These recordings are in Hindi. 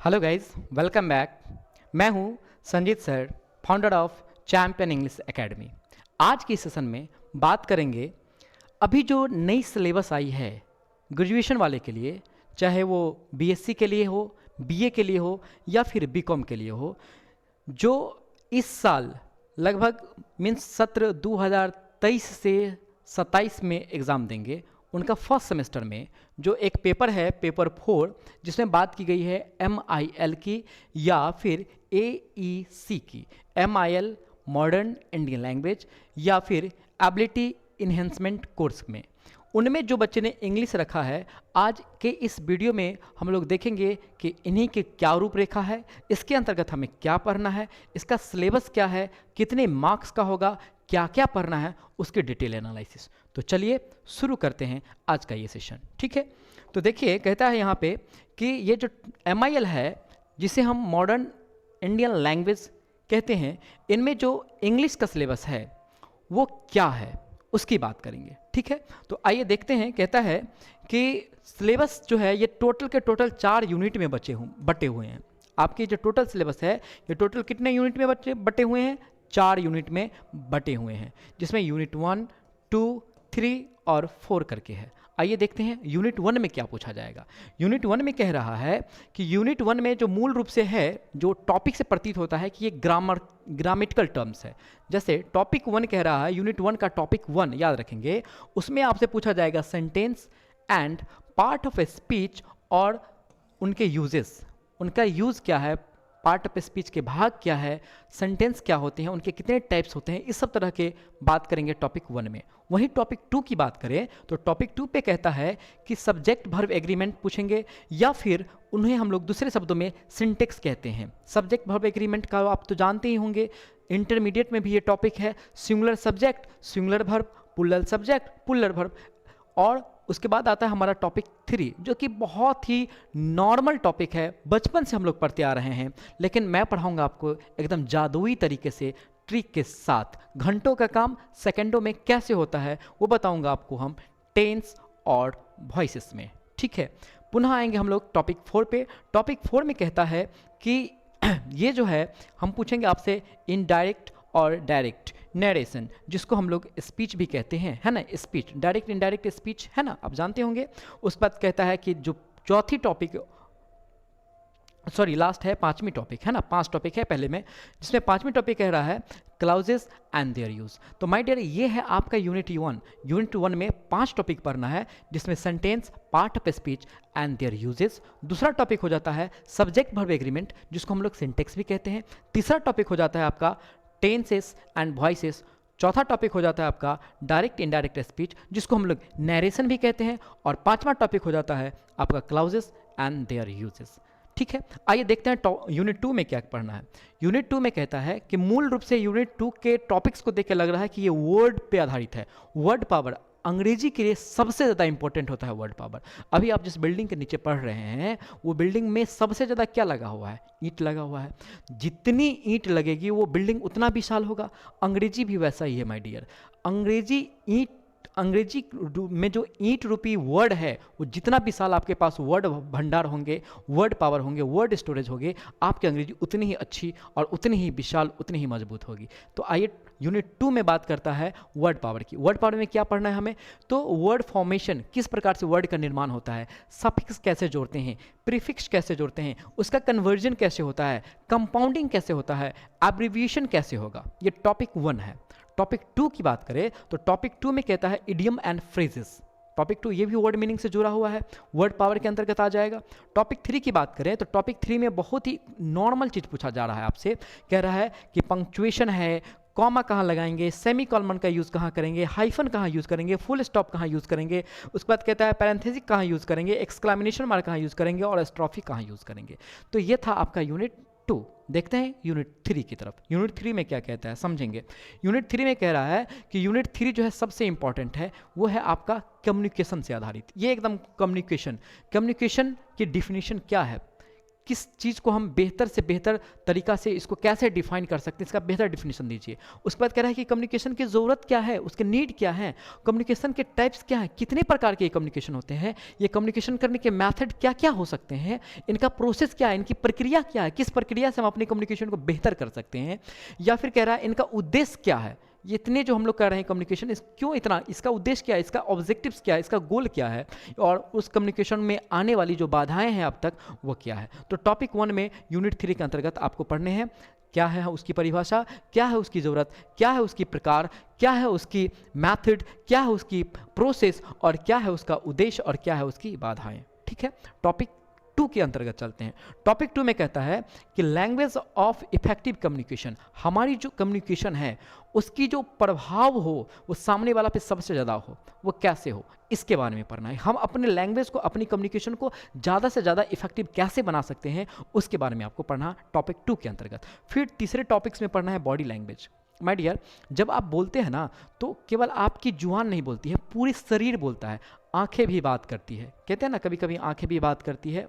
Hello guys, welcome back. मैं हूं Sanjeet sir, founder of champion English academy. आज की सेशन में बात करेंगे अभी जो नई सिलेबस आई है ग्रेजुएशन वाले के लिए, चाहे वो बीएससी के लिए हो, बीए के लिए हो या फिर बीकॉम के लिए हो, जो इस साल लगभग मीन्स सत्र 2023 से 27 में एग्ज़ाम देंगे। उनका फर्स्ट सेमेस्टर में जो एक पेपर है, पेपर 4, जिसमें बात की गई है MIL की या फिर AEC की। MIL मॉडर्न इंडियन लैंग्वेज या फिर एबिलिटी इन्हेंसमेंट कोर्स में, उनमें जो बच्चे ने इंग्लिश रखा है, आज के इस वीडियो में हम लोग देखेंगे कि इन्हीं के क्या रूपरेखा है, इसके अंतर्गत हमें क्या पढ़ना है, इसका सिलेबस क्या है, कितने मार्क्स का होगा, क्या क्या पढ़ना है, उसके डिटेल एनालिसिस। तो चलिए शुरू करते हैं आज का ये सेशन, ठीक है। तो देखिए, कहता है यहाँ पे कि ये जो MIL है, जिसे हम मॉडर्न इंडियन लैंग्वेज कहते हैं, इनमें जो इंग्लिश का सिलेबस है वो क्या है उसकी बात करेंगे, ठीक है। तो आइए देखते हैं। कहता है कि सिलेबस जो है ये टोटल के टोटल 4 यूनिट में बटे हुए हैं। आपकी जो टोटल सिलेबस है ये टोटल कितने यूनिट में बटे हुए हैं? 4 यूनिट में बटे हुए हैं, जिसमें यूनिट 1, 2, 3 और 4 करके है। आइए देखते हैं यूनिट 1 में क्या पूछा जाएगा। यूनिट 1 में कह रहा है कि यूनिट 1 में जो मूल रूप से है, जो टॉपिक से प्रतीत होता है कि ये ग्रामेटिकल टर्म्स है। जैसे टॉपिक 1 कह रहा है, यूनिट 1 का टॉपिक 1 याद रखेंगे, उसमें आपसे पूछा जाएगा sentence and part of a speech और उनके यूजेस, उनका यूज़ क्या है, पार्ट ऑफ स्पीच के भाग क्या है, सेंटेंस क्या होते हैं, उनके कितने टाइप्स होते हैं, इस सब तरह के बात करेंगे टॉपिक 1 में। वहीं टॉपिक 2 की बात करें तो टॉपिक 2 पे कहता है कि सब्जेक्ट वर्ब एग्रीमेंट पूछेंगे, या फिर उन्हें हम लोग दूसरे शब्दों में सिंटेक्स कहते हैं। सब्जेक्ट वर्ब एग्रीमेंट का आप तो जानते ही होंगे, इंटरमीडिएट में भी ये टॉपिक है। Singular subject, singular verb, plural subject, plural verb. और उसके बाद आता है हमारा टॉपिक 3, जो कि बहुत ही नॉर्मल टॉपिक है, बचपन से हम लोग पढ़ते आ रहे हैं, लेकिन मैं पढ़ाऊंगा आपको एकदम जादुई तरीके से, ट्रिक के साथ। घंटों का काम सेकंडों में कैसे होता है वो बताऊंगा आपको हम टेंस और वॉइसेस में, ठीक है। पुनः आएंगे हम लोग टॉपिक 4 पे। टॉपिक 4 में कहता है कि ये जो है हम पूछेंगे आपसे इनडायरेक्ट और डायरेक्ट नरेशन, जिसको हम लोग स्पीच भी कहते हैं, है ना। स्पीच, डायरेक्ट इनडायरेक्ट स्पीच, है ना, आप जानते होंगे। उस बात कहता है कि जो चौथी टॉपिक, सॉरी लास्ट है 5वीं टॉपिक, है ना। 5 टॉपिक है पहले में, जिसमें 5वीं टॉपिक कह रहा है क्लाउजेस एंड देयर यूज। तो माय डियर, ये है आपका यूनिट 1। यूनिट 1 में 5 टॉपिक पढ़ना है, जिसमें sentence, part of speech and there uses. दूसरा टॉपिक हो जाता है सब्जेक्ट वर्ब एग्रीमेंट, जिसको हम लोग सिंटेक्स भी कहते हैं। तीसरा टॉपिक हो जाता है आपका टेंसेस एंड वॉइसेस। चौथा टॉपिक हो जाता है आपका डायरेक्ट इनडायरेक्ट स्पीच, जिसको हम लोग नरेशन भी कहते हैं। और 5वां टॉपिक हो जाता है आपका क्लाउजेस एंड देयर यूजेस, ठीक है। आइए देखते हैं यूनिट 2 में क्या पढ़ना है। यूनिट 2 में कहता है कि मूल रूप से यूनिट 2 के टॉपिक्स को देख के लग रहा है कि ये वर्ड पे आधारित है। वर्ड पावर अंग्रेजी के लिए सबसे ज़्यादा इंपॉर्टेंट होता है वर्ड पावर। अभी आप जिस बिल्डिंग के नीचे पढ़ रहे हैं, वो बिल्डिंग में सबसे ज़्यादा क्या लगा हुआ है? ईंट लगा हुआ है। जितनी ईंट लगेगी वो बिल्डिंग उतना विशाल होगा। अंग्रेजी भी वैसा ही है माय डियर। अंग्रेजी में जो ईंट रूपी वर्ड है, वो जितना विशाल आपके पास वर्ड भंडार होंगे, वर्ड पावर होंगे, वर्ड स्टोरेज होंगे, आपकी अंग्रेजी उतनी ही अच्छी और उतनी ही विशाल, उतनी ही मजबूत होगी। तो आइए यूनिट 2 में बात करता है वर्ड पावर की। वर्ड पावर में क्या पढ़ना है हमें? तो वर्ड फॉर्मेशन, किस प्रकार से वर्ड का निर्माण होता है, सफिक्स कैसे जोड़ते हैं, प्रीफिक्स कैसे जोड़ते हैं, उसका कन्वर्जन कैसे होता है, कंपाउंडिंग कैसे होता है, एब्रिविएशन कैसे होगा। ये टॉपिक 1 है। टॉपिक 2 की बात करें तो टॉपिक 2 में कहता है इडियम एंड फ्रेजेस। टॉपिक 2 ये भी वर्ड मीनिंग से जुड़ा हुआ है, वर्ड पावर के अंतर्गत आ जाएगा। टॉपिक 3 की बात करें तो टॉपिक 3 में बहुत ही नॉर्मल चीज़ पूछा जा रहा है आपसे। कह रहा है कि पंक्चुएशन है, कॉमा कहाँ लगाएंगे, सेमी कॉलमन का यूज़ कहाँ करेंगे, हाइफन कहाँ यूज़ करेंगे, फुल स्टॉप कहाँ यूज़ करेंगे। उसके बाद कहता है पैरेंथेसिस कहाँ यूज़ करेंगे, एक्सक्लामेशन मार्क कहाँ यूज़ करेंगे और स्ट्रॉफी कहाँ यूज़ करेंगे। तो ये था आपका यूनिट 2। देखते हैं यूनिट 3 की तरफ। यूनिट 3 में क्या कहता है समझेंगे। यूनिट 3 में कह रहा है कि यूनिट 3 जो है सबसे इंपॉर्टेंट है, वो है आपका कम्युनिकेशन से आधारित। ये एकदम कम्युनिकेशन की डिफिनीशन क्या है, किस चीज़ को हम बेहतर से बेहतर तरीका से इसको कैसे डिफाइन कर सकते हैं, इसका बेहतर डिफिनेशन दीजिए। उसके बाद कह रहा है कि कम्युनिकेशन की ज़रूरत क्या है, उसके नीड क्या है, कम्युनिकेशन के टाइप्स क्या हैं, कितने प्रकार के कम्युनिकेशन होते हैं, ये कम्युनिकेशन करने के मेथड क्या क्या हो सकते हैं, इनका प्रोसेस क्या है, इनकी प्रक्रिया क्या है, किस प्रक्रिया से हम अपने कम्युनिकेशन को बेहतर कर सकते हैं, या फिर कह रहा है इनका उद्देश्य क्या है। ये इतने जो हम लोग कर रहे हैं कम्युनिकेशन, क्यों इतना, इसका उद्देश्य क्या है, इसका ऑब्जेक्टिव्स क्या है, इसका गोल क्या है, और उस कम्युनिकेशन में आने वाली जो बाधाएं हैं अब तक वो क्या है। तो टॉपिक 1 में यूनिट 3 के अंतर्गत आपको पढ़ने हैं क्या है उसकी परिभाषा, क्या है उसकी ज़रूरत, क्या है उसकी प्रकार, क्या है उसकी मैथड, क्या है उसकी प्रोसेस, और क्या है उसका उद्देश्य, और क्या है उसकी बाधाएं। ठीक है, टॉपिक 2 के अंतर्गत चलते हैं। टॉपिक 2 में कहता है कि लैंग्वेज ऑफ इफेक्टिव कम्युनिकेशन, हमारी जो कम्युनिकेशन है उसकी जो प्रभाव हो वो सामने वाला पे सबसे ज़्यादा हो, वो कैसे हो, इसके बारे में पढ़ना है। हम अपने लैंग्वेज को, अपनी कम्युनिकेशन को ज़्यादा से ज़्यादा इफेक्टिव कैसे बना सकते हैं उसके बारे में आपको पढ़ना टॉपिक 2 के अंतर्गत। फिर तीसरे टॉपिक्स में पढ़ना है बॉडी लैंग्वेज। माय डियर, जब आप बोलते हैं ना तो केवल आपकी जुबान नहीं बोलती है, पूरी शरीर बोलता है, आंखें भी बात करती है। कहते हैं ना कभी कभी आंखें भी बात करती है,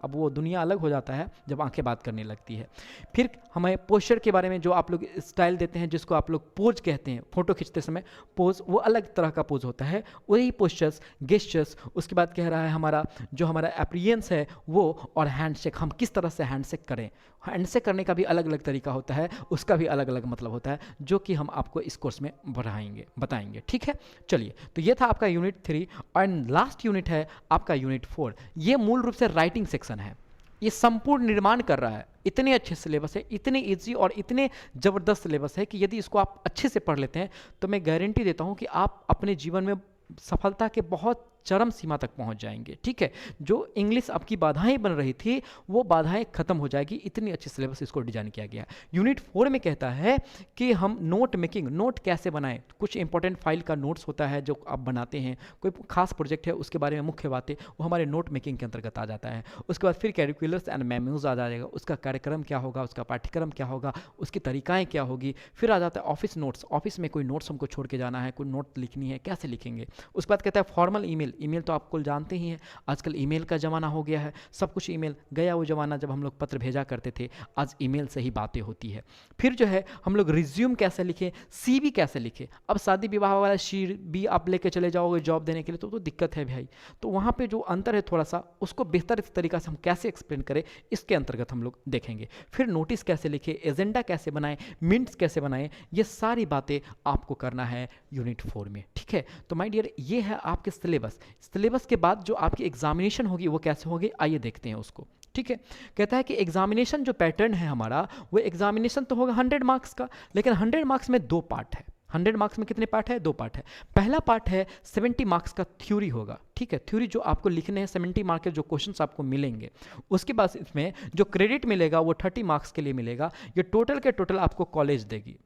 अब वो दुनिया अलग हो जाता है जब आंखें बात करने लगती है। फिर हमें पोस्चर के बारे में, जो आप लोग स्टाइल देते हैं जिसको आप लोग पोज कहते हैं, फोटो खींचते समय पोज, वो अलग तरह का पोज होता है, वही पोस्चर्स, गेस्चर्स। उसके बाद कह रहा है हमारा एप्रियंस है वो, और हैंडशेक, हम किस तरह से हैंडशेक करें। हैंडशेक करने का भी अलग अलग तरीका होता है, उसका भी अलग अलग मतलब होता है, जो कि हम आपको इस कोर्स में बताएंगे। ठीक है, चलिए, तो ये था आपका यूनिट 3, और लास्ट यूनिट है आपका यूनिट 4। ये मूल रूप से राइटिंग सेक्शन है, ये संपूर्ण निर्माण कर रहा है। इतने अच्छे सिलेबस है, इतने इजी और इतने ज़बरदस्त सिलेबस है कि यदि इसको आप अच्छे से पढ़ लेते हैं तो मैं गारंटी देता हूं कि आप अपने जीवन में सफलता के बहुत चरम सीमा तक पहुंच जाएंगे। ठीक है, जो इंग्लिश आपकी बाधाएं बन रही थी वो बाधाएं खत्म हो जाएगी, इतनी अच्छी सिलेबस इसको डिजाइन किया गया है। यूनिट 4 में कहता है कि हम नोट कैसे बनाएं। कुछ इंपॉर्टेंट फाइल का नोट्स होता है जो आप बनाते हैं, कोई खास प्रोजेक्ट है उसके बारे में मुख्य बातें, वो हमारे नोट मेकिंग के अंतर्गत आ जाता है। उसके बाद फिर कैरिकुलर्स एंड मेमोज आ जाएगा, उसका कार्यक्रम क्या होगा, उसका पाठ्यक्रम क्या होगा, उसकी तरीकाएँ क्या होगी। फिर आ जाता है ऑफिस नोट्स, ऑफिस में कोई नोट्स हमको छोड़ के जाना है, कोई नोट लिखनी है, कैसे लिखेंगे। उसके बाद कहता है फॉर्मल ईमेल तो आपको जानते ही हैं, आजकल ईमेल का ज़माना हो गया है, सब कुछ ईमेल, गया वो ज़माना जब हम लोग पत्र भेजा करते थे, आज ईमेल से ही बातें होती है। फिर जो है हम लोग रिज्यूम कैसे लिखें, सीवी कैसे लिखें। अब शादी विवाह वाला CV आप लेके चले जाओगे जॉब देने के लिए तो दिक्कत है भाई, तो वहाँ पे जो अंतर है थोड़ा सा, उसको बेहतर तरीका से हम कैसे एक्सप्लेन करें, इसके अंतर्गत हम लोग देखेंगे। फिर नोटिस कैसे लिखें, एजेंडा कैसे बनाएं, मिनट्स कैसे बनाएं, ये सारी बातें आपको करना है यूनिट 4 में। ठीक है, तो माय डियर, ये है आपके सिलेबस के बाद जो आपकी एग्जामिनेशन होगी वो कैसे होगी, आइए देखते हैं उसको। ठीक है, कहता है कि एग्जामिनेशन जो पैटर्न है हमारा, वो एग्जामिनेशन तो होगा 100 मार्क्स का, लेकिन 100 मार्क्स में 2 पार्ट है। 100 मार्क्स में कितने पार्ट है, 2 पार्ट है। पहला पार्ट है 70 मार्क्स का थ्योरी होगा। ठीक है, थ्योरी जो आपको लिखने हैं, 70 मार्क्स के जो क्वेश्चंस आपको मिलेंगे। उसके बाद इसमें जो क्रेडिट मिलेगा वो 30 मार्क्स के लिए मिलेगा। ये टोटल के टोटल आपको कॉलेज देगी,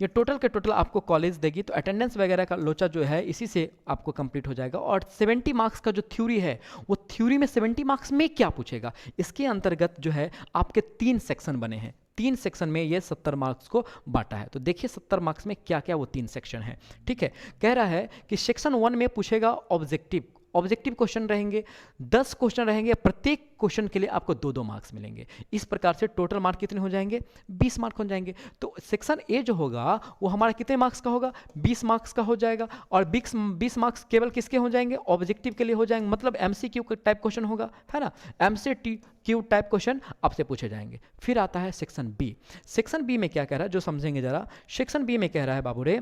ये टोटल के टोटल आपको कॉलेज देगी। तो अटेंडेंस वगैरह का लोचा जो है इसी से आपको कंप्लीट हो जाएगा। और 70 मार्क्स का जो थ्योरी है, वो थ्योरी में 70 मार्क्स में क्या पूछेगा, इसके अंतर्गत जो है आपके 3 सेक्शन बने हैं। 3 सेक्शन में ये 70 मार्क्स को बांटा है। तो देखिए 70 मार्क्स में क्या क्या वो 3 सेक्शन है। ठीक है, कह रहा है कि सेक्शन 1 में पूछेगा ऑब्जेक्टिव क्वेश्चन रहेंगे, 10 क्वेश्चन रहेंगे, प्रत्येक क्वेश्चन के लिए आपको 2-2 मार्क्स मिलेंगे। इस प्रकार से टोटल मार्क कितने हो जाएंगे, 20 मार्क हो जाएंगे। तो सेक्शन ए जो होगा वो हमारा कितने मार्क्स का होगा, 20 मार्क्स का हो जाएगा। और 20 मार्क्स केवल किसके हो जाएंगे, ऑब्जेक्टिव के लिए हो जाएंगे, मतलब MCQ टाइप क्वेश्चन होगा, है ना, MCQ टाइप क्वेश्चन आपसे पूछे जाएंगे। फिर आता है सेक्शन बी। सेक्शन बी में क्या कह रहा है, जो समझेंगे जरा। सेक्शन बी में कह रहा है बाबू रे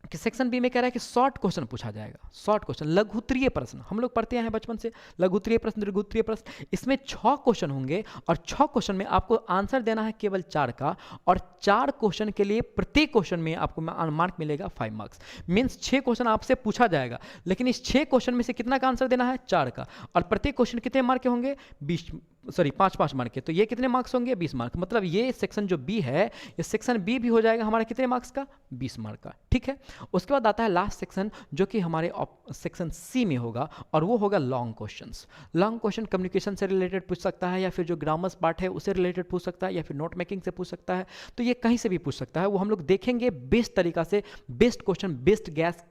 कि सेक्शन बी में कह रहा है कि शॉर्ट क्वेश्चन पूछा जाएगा। शॉर्ट क्वेश्चन, लघुत्तरीय प्रश्न, हम लोग पढ़ते हैं बचपन से, लघुत्तरीय प्रश्न, दीर्घोत्तरीय प्रश्न। इसमें 6 क्वेश्चन होंगे और 6 क्वेश्चन में आपको आंसर देना है केवल 4 का। और 4 क्वेश्चन के लिए प्रत्येक क्वेश्चन में आपको मार्क मिलेगा 5 मार्क्स। मीन्स 6 क्वेश्चन आपसे पूछा जाएगा, लेकिन इस 6 क्वेश्चन में से कितना का आंसर देना है, 4 का। और प्रत्येक क्वेश्चन कितने मार्क के होंगे, 5 मार्क के। तो ये कितने मार्क्स होंगे, 20 मार्क। मतलब ये सेक्शन जो बी है, ये सेक्शन बी भी हो जाएगा हमारा कितने मार्क्स का, 20 मार्क का। ठीक है, उसके बाद आता है लास्ट सेक्शन जो कि हमारे सेक्शन सी में होगा, और वो होगा long questions. Long question communication से रिलेटेड पूछ सकता है, या फिर जो ग्रामर्स पार्ट है उससे रिलेटेड पूछ सकता है, या फिर नोट मेकिंग से पूछ सकता है। तो ये कहीं से भी पूछ सकता है, वो हम लोग देखेंगे बेस्ट तरीका से, बेस्ट क्वेश्चन, बेस्ट गैस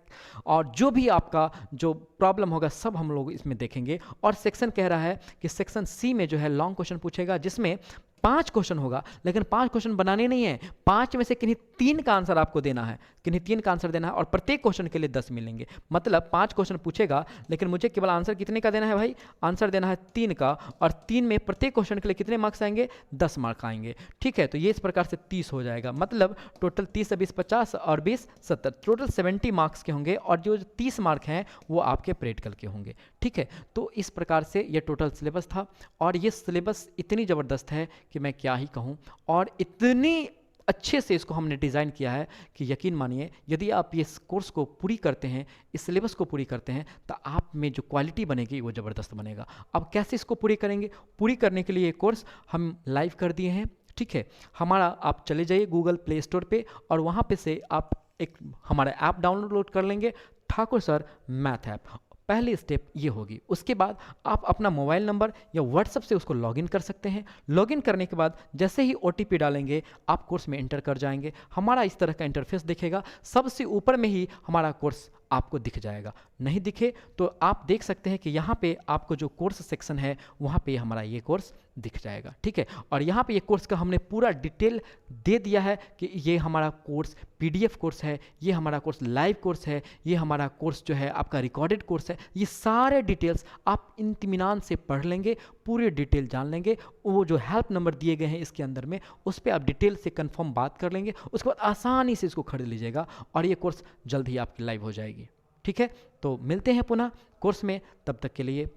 और जो भी आपका जो प्रॉब्लम होगा सब हम लोग इसमें देखेंगे। और सेक्शन कह रहा है कि सेक्शन सी में जो है लॉन्ग क्वेश्चन पूछेगा, जिसमें 5 क्वेश्चन होगा, लेकिन 5 क्वेश्चन बनाने नहीं है, 5 में से किन्हीं 3 का आंसर आपको देना है, किन्हीं 3 का आंसर देना है, और प्रत्येक क्वेश्चन के लिए 10 मिलेंगे। मतलब 5 क्वेश्चन पूछेगा, लेकिन मुझे केवल आंसर कितने का देना है भाई? आंसर देना है 3 का, और 3 में प्रत्येक क्वेश्चन के लिए कितने मार्क्स आएंगे? 10 मार्क्स आएंगे। ठीक है, तो ये इस प्रकार से 30 हो जाएगा। मतलब टोटल 30 20 50 और 20 70, टोटल 70 मार्क्स के होंगे, और जो 30 मार्क हैं वो आपके प्रैक्टिकल के होंगे। ठीक है, तो इस प्रकार से ये टोटल सिलेबस था, और ये सिलेबस इतनी ज़बरदस्त है कि मैं क्या ही कहूँ, और इतनी अच्छे से इसको हमने डिज़ाइन किया है कि यकीन मानिए, यदि आप ये कोर्स को पूरी करते हैं, इस सिलेबस को पूरी करते हैं, तो आप में जो क्वालिटी बनेगी वो ज़बरदस्त बनेगा। अब कैसे इसको पूरी करेंगे? पूरी करने के लिए ये कोर्स हम लाइव कर दिए हैं। ठीक है, हमारा आप चले जाइए गूगल प्ले स्टोर पे, और वहाँ पे से आप एक हमारा ऐप डाउनलोड कर लेंगे, ठाकुर सर मैथ ऐप। पहली स्टेप ये होगी। उसके बाद आप अपना मोबाइल नंबर या व्हाट्सएप से उसको लॉगिन कर सकते हैं। लॉगिन करने के बाद जैसे ही OTP डालेंगे, आप कोर्स में एंटर कर जाएंगे। हमारा इस तरह का इंटरफेस दिखेगा, सबसे ऊपर में ही हमारा कोर्स आपको दिख जाएगा। नहीं दिखे तो आप देख सकते हैं कि यहाँ पे आपको जो कोर्स सेक्शन है वहाँ पे हमारा ये कोर्स दिख जाएगा। ठीक है, और यहाँ पे ये कोर्स का हमने पूरा डिटेल दे दिया है कि ये हमारा कोर्स PDF कोर्स है, ये हमारा कोर्स लाइव कोर्स है, ये हमारा कोर्स जो है आपका रिकॉर्डेड कोर्स है। ये सारे डिटेल्स आप इत्मीनान से पढ़ लेंगे, पूरी डिटेल जान लेंगे। वो जो हेल्प नंबर दिए गए हैं इसके अंदर में, उस पर आप डिटेल से कंफर्म बात कर लेंगे, उसके बाद आसानी से इसको खरीद लीजिएगा, और ये कोर्स जल्द ही आपकी लाइव हो जाएगी। ठीक है, तो मिलते हैं पुनः कोर्स में, तब तक के लिए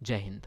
जय हिंद।